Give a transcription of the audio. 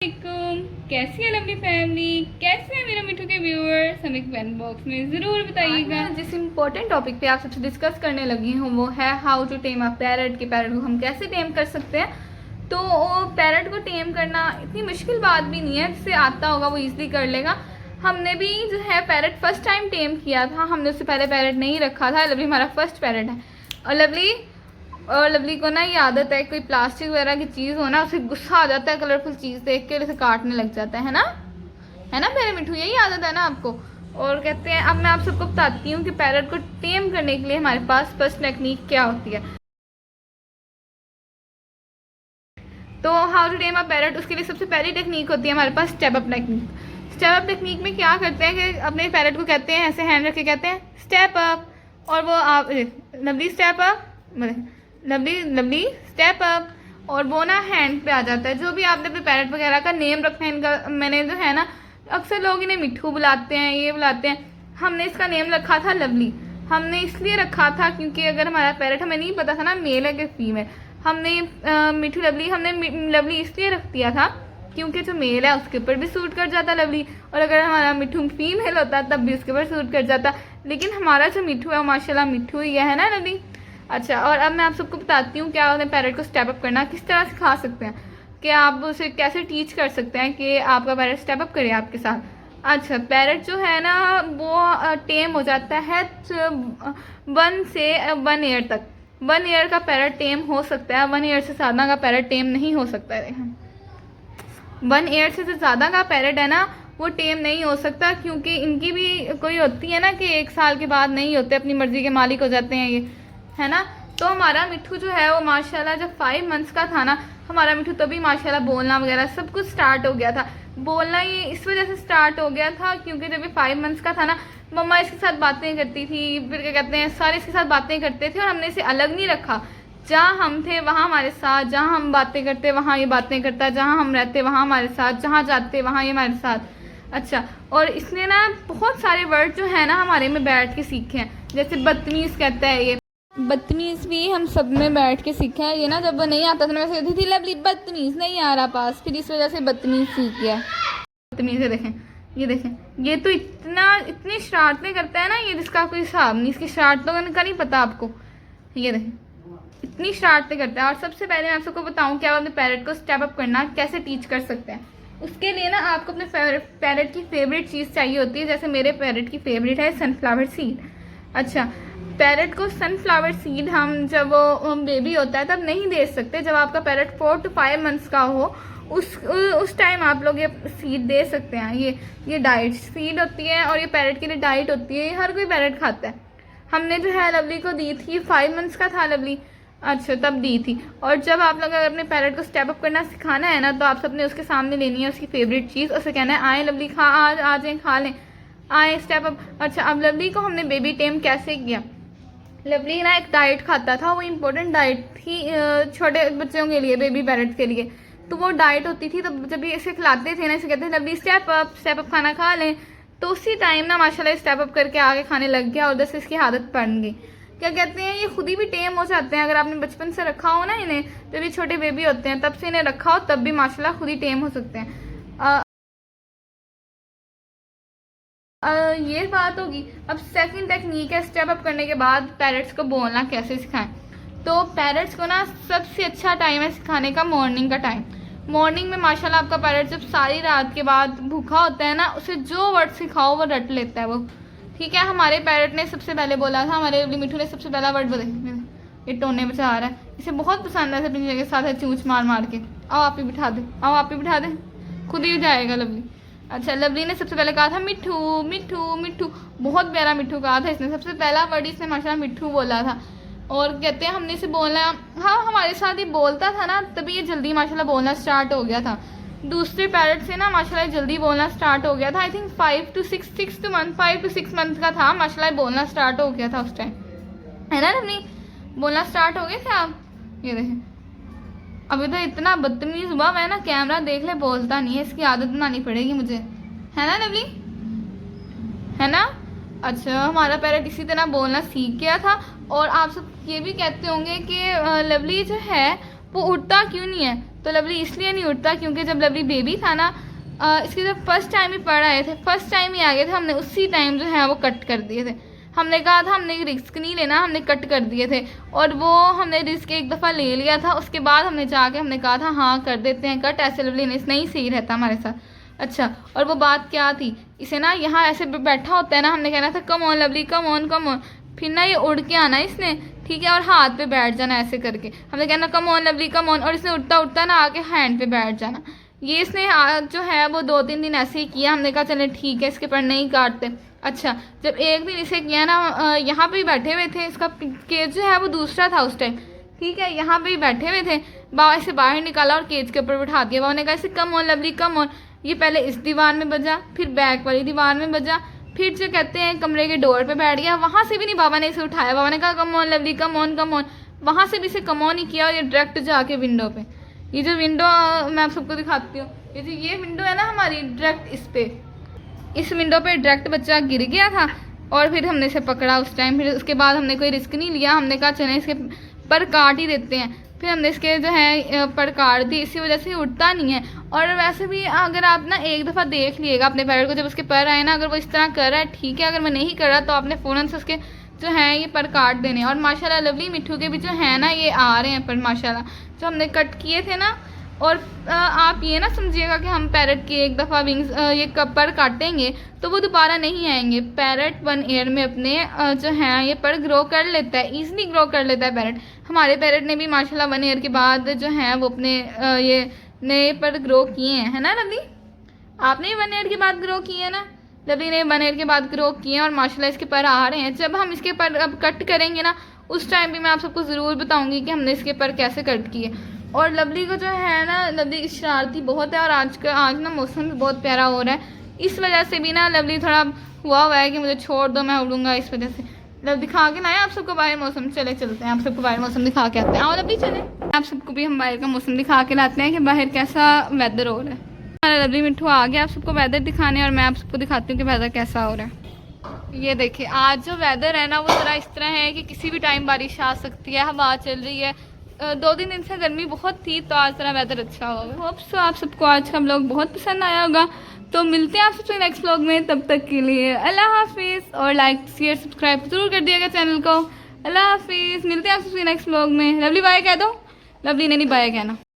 वालेकुम, कैसी है लवली फैमिली, कैसे है मेरे मिठू के व्यूअर्स, हमें कमेंट बॉक्स में ज़रूर बताइएगा। जिस इम्पोर्टेंट टॉपिक पे आप सबसे डिस्कस करने लगी हूँ वो है how to tame a parrot, के पैरट को हम कैसे टेम कर सकते हैं। तो पैरट को टेम करना इतनी मुश्किल बात भी नहीं है, जिसे आता होगा वो ईजिली कर लेगा। हमने भी जो है पैरट फर्स्ट टाइम टेम किया था, हमने उससे पहले पैरट नहीं रखा था। लवली हमारा फर्स्ट पैरट है और लवली को ना ये आदत है, कोई प्लास्टिक वगैरह की चीज़ हो ना उसे गुस्सा आ जाता है, कलरफुल चीज़ देख के उसे काटने लग जाता है ना मेरे मिठू, यही आदत है ना आपको। और कहते हैं, अब मैं आप सबको बताती हूँ कि पैरट को टेम करने के लिए हमारे पास फर्स्ट टेक्निक क्या होती है। तो how to tame a parrot, उसके लिए सबसे पहली टेक्निक होती है हमारे पास step up technique. Step up technique में क्या करते हैं कि अपने पैरट को कहते हैं, ऐसे हैंड रख के कहते हैं स्टेप अप, और वो आप lovely step up, lovely step up, और वो ना हैंड पे आ जाता है। जो भी आपने अपने पैरट वगैरह का नेम रखना है, इनका मैंने जो है ना, अक्सर लोग इन्हें मिठू बुलाते हैं, ये बुलाते हैं, हमने इसका नेम रखा था लवली। हमने इसलिए रखा था क्योंकि अगर हमारा पैरट, हमें नहीं पता था ना मेल है कि फीमेल, हमने मिठू लवली, हमने लवली इसलिए रख दिया था क्योंकि जो मेल है उसके ऊपर भी सूट कर जाता लवली, और अगर हमारा मिठू फीमेल होता तब भी उसके ऊपर सूट कर जाता। लेकिन हमारा जो मिठू है माशाल्लाह मिठू ही है ना लवली। अच्छा, और अब मैं आप सबको बताती हूँ क्या अपने पैरट को स्टेप अप करना किस तरह सिखा सकते हैं, कि आप उसे कैसे टीच कर सकते हैं कि आपका पैरट स्टेप अप करे आपके साथ। अच्छा, पैरट जो है ना वो टेम हो जाता है 1 से 1 ईयर तक। 1 ईयर का पैरट टेम हो सकता है, 1 ईयर से ज़्यादा का पैरट टेम नहीं हो सकता है। 1 ईयर से ज़्यादा का पैरट है ना वो टेम नहीं हो सकता, क्योंकि इनकी भी कोई होती है ना कि 1 साल के बाद नहीं होते, अपनी मर्जी के मालिक हो जाते हैं ये, है ना। तो हमारा मिठू जो है वो माशाल्लाह जब 5 मंथ्स का था ना, हमारा मिठू तभी माशाल्लाह बोलना वगैरह सब कुछ स्टार्ट हो गया था। बोलना ये इस वजह से स्टार्ट हो गया था क्योंकि जब ये 5 मंथ्स का था ना, मम्मा इसके साथ बातें करती थी, फिर क्या कहते हैं, सारे इसके साथ बातें करते थे, और हमने इसे अलग नहीं रखा। जहाँ हम थे वहाँ हमारे साथ, जहाँ हम बातें करते वहाँ ये बातें करता, जहाँ हम रहते वहाँ हमारे साथ, जहाँ जाते वहाँ ये हमारे साथ। अच्छा, और इसने ना बहुत सारे वर्ड जो है ना हमारे में बैठ के सीखे हैं, जैसे बदतमीज़ कहता है, ये बदतमीज़ भी हम सब में बैठ के सीखा है। ये ना जब वो नहीं आता था ना, मैं कहती थी लवली बदतमीज़ नहीं आ रहा पास, फिर इस वजह से बदतमीज़ सीख गया। बदतमीज़ है, देखें ये देखें, ये तो इतनी शरारतें करता है ना ये, जिसका कोई हिसाब नहीं। इसकी शरारतों का नहीं पता आपको, ये देखें इतनी शरारतें करता है। और सबसे पहले मैं आप सबको बताऊँ क्या अपने पैरट को स्टेप अप करना कैसे टीच कर सकते हैं। उसके लिए ना आपको अपने पैरट की फेवरेट चीज़ चाहिए होती है। जैसे मेरे पैरट की फेवरेट है सनफ्लावर सीड। अच्छा, पैरट को सनफ्लावर सीड हम जब वो बेबी होता है तब नहीं दे सकते, जब आपका पैरट 4 to 5 मंथ्स का हो उस टाइम आप लोग ये सीड दे सकते हैं। ये डाइट सीड होती है, और ये पैरट के लिए डाइट होती है, हर कोई पैरट खाता है। हमने जो है लवली को दी थी, 5 मंथ्स का था लवली, अच्छा तब दी थी। और जब आप लोग अगर अपने पैरट को स्टेप अप करना सिखाना है ना, तो आप सबने उसके सामने लेनी है उसकी फेवरेट चीज़, उसे कहना है आए लवली खा, आज आ जाए खा लें, आए स्टेप अप। अच्छा, अब लवली को हमने बेबी टेम कैसे किया। लवली ना एक डाइट खाता था, वो इम्पोर्टेंट डाइट थी छोटे बच्चों के लिए, बेबी पैरट के लिए। तो वो डाइट होती थी, तो जब ये इसे खिलाते थे ना, इसे कहते थे लवली स्टेप अप खाना खा लें, तो उसी टाइम ना माशाल्लाह स्टेप अप करके आगे खाने लग गया, और उधर से इसकी आदत बन गई। क्या कहते हैं, ये खुद ही भी टेम हो जाते हैं। अगर आपने बचपन से रखा हो ना इन्हें, जब ये छोटे बेबी होते हैं तब से इन्हें रखा हो, तब भी माशाल्लाह खुद ही टेम हो सकते हैं। ये बात होगी। अब सेकंड टेक्निक है स्टेप अप करने के बाद पैरट्स को बोलना कैसे सिखाएं। तो पैरट्स को ना सबसे अच्छा टाइम है सिखाने का मॉर्निंग का टाइम। मॉर्निंग में माशाल्लाह आपका पैरट जब सारी रात के बाद भूखा होता है ना, उसे जो वर्ड सिखाओ वो रट लेता है वो, ठीक है। हमारे पैरट ने सबसे पहले बोला था, हमारे मिठू ने सबसे पहला वर्ड बोला, ये टोने में आ रहा है, इसे बहुत पसंद है अपनी जगह के साथ चूंच मार मार के, आओ आप ही बिठा दे, आओ आप ही बिठा दे, खुद ही जाएगा लवली। अच्छा, लवली ने सबसे पहले कहा था मिठू मिठू मिठू, बहुत प्यारा मिठू कहा था इसने, सबसे पहला वर्ड इसने माशाल्लाह मिठू बोला था। और कहते हैं हमने इसे बोलना, हाँ हमारे साथ ही बोलता था ना, तभी ये जल्दी माशाल्लाह बोलना स्टार्ट हो गया था। दूसरे पैरट से ना माशाल्लाह जल्दी बोलना स्टार्ट हो गया था। आई थिंक 5 to 6 मंथ का था, माशाल्लाह बोलना स्टार्ट हो गया था उस टाइम, है ना लवली, बोलना स्टार्ट हो गए थे आप। ये देखें अभी तो इतना बदतमीज हुआ है ना, कैमरा देख ले बोलता नहीं है, इसकी आदत बनानी पड़ेगी मुझे, है ना लवली, है ना। अच्छा, हमारा पैरट इसी तरह बोलना सीख गया था। और आप सब ये भी कहते होंगे कि लवली जो है वो उड़ता क्यों नहीं है। तो लवली इसलिए नहीं उठता क्योंकि जब लवली बेबी था ना, इसके जब फर्स्ट टाइम ही पढ़ आए थे, फर्स्ट टाइम ही आ गए थे, हमने उसी टाइम जो है वो कट कर दिए थे। हमने कहा था हमने रिस्क नहीं लेना, हमने कट कर दिए थे, और वो हमने रिस्क एक दफ़ा ले लिया था। उसके बाद हमने जाके हमने कहा था हाँ कर देते हैं कट, ऐसे लवली ने नहीं सही रहता हमारे साथ। अच्छा, और वो बात क्या थी, इसे ना यहाँ ऐसे बैठा होता है ना, हमने कहना था come on lovely come on come on, फिर ना ये उड़ के आना इसने, ठीक है, और हाथ पे बैठ जाना ऐसे करके, हमने कहना come on lovely come on, और इसने उठता उठता ना आके हैंड पे बैठ जाना। ये इसने जो है वो 2-3 दिन ऐसे ही किया। हमने कहा चले ठीक है इसके पर नहीं काटते। अच्छा, जब एक दिन इसे किया ना, यहाँ पे ही बैठे हुए थे, इसका केज जो है वो दूसरा था उस टाइम, ठीक है, यहाँ पे ही बैठे हुए थे, बाबा इसे बाहर निकाला और केज के ऊपर बिठा दिया। बाबा ने कहा इसे come on lovely come on, ये पहले इस दीवार में बजा, फिर बैक वाली दीवार में बजा, फिर जो कहते हैं कमरे के डोर पे बैठ गया, वहाँ से भी नहीं बाबा ने इसे उठाया। बाबा ने कहा come on lovely come on come on, वहाँ से भी इसे कम ऑन ही किया, और ये डायरेक्ट जाके विंडो पे, ये जो विंडो मैं आप सबको दिखाती हूँ, ये जो ये विंडो है ना हमारी, डायरेक्ट इस विंडो पे डायरेक्ट बच्चा गिर गया था, और फिर हमने इसे पकड़ा उस टाइम। फिर उसके बाद हमने कोई रिस्क नहीं लिया, हमने कहा चलें इसके पर काट ही देते हैं। फिर हमने इसके जो है पर काट दी, इसी वजह से उठता नहीं है। और वैसे भी अगर आप ना एक दफ़ा देख लीजिएगा अपने पैर को, जब उसके पैर आए ना, अगर वो इस तरह कर रहा है ठीक है, अगर मैं नहीं कर रहा तो आपने फ़ौरन से उसके जो हैं ये पर काट देने। और माशाल्लाह लवली मिट्ठू के भी जो है ना ये आ रहे हैं पर माशाल्लाह, जो हमने कट किए थे ना। और आप ये ना समझिएगा कि हम पैरट की एक दफ़ा विंग्स ये पर काटेंगे तो वो दोबारा नहीं आएंगे। पैरट 1 ईयर में अपने जो है ये पर ग्रो कर लेता है, ईजिली ग्रो कर लेता है पैरट। हमारे पैरट ने भी माशाल्लाह 1 ईयर के बाद जो है वो अपने ये नए पर ग्रो किए हैं, है ना लवली? आपने 1 ईयर के बाद ग्रो किए हैं ना? लवली ने 1 ईयर के बाद ग्रो किए हैं और माशाल्लाह इसके पर आ रहे हैं। जब हम इसके पर अब कट करेंगे ना, उस टाइम भी मैं आप सबको ज़रूर बताऊंगी कि हमने इसके पर कैसे कट किए। और लवली को जो है ना, लवली शरारती बहुत है, और आज ना मौसम भी बहुत प्यारा हो रहा है, इस वजह से भी ना लवली थोड़ा हुआ है कि मुझे छोड़ दो मैं उड़ूंगा, इस वजह से। लव दिखा के लाए आप सबको बाहर मौसम, चले चलते हैं आप सबको बाहर मौसम दिखा के आते हैं। आओ लवली चले, आप सबको भी हम बाहर का मौसम दिखा के लाते हैं कि बाहर कैसा वेदर हो रहा है। हमारा लवली मिट्ठू आ गया आप सबको वेदर दिखाने, और मैं आप सबको दिखाती हूँ कि वेदर कैसा हो रहा है। ये देखिए आज जो वेदर है ना वो ज़रा इस तरह है कि किसी भी टाइम बारिश आ सकती है, हवा चल रही है। 2-3 दिन से गर्मी बहुत थी, तो आज तरह वेदर अच्छा होगा। होप सो आप सबको आज का हम लोग बहुत पसंद आया होगा। तो मिलते हैं आप सबसे नेक्स्ट व्लॉग में, तब तक के लिए अल्लाह हाफिज़। और लाइक शेयर सब्सक्राइब जरूर कर दिएगा चैनल को। अल्लाह हाफिज़, मिलते हैं आप सबसे नेक्स्ट व्लॉग में। लवली बाय कह दो। लवली ने नहीं बाय कहना।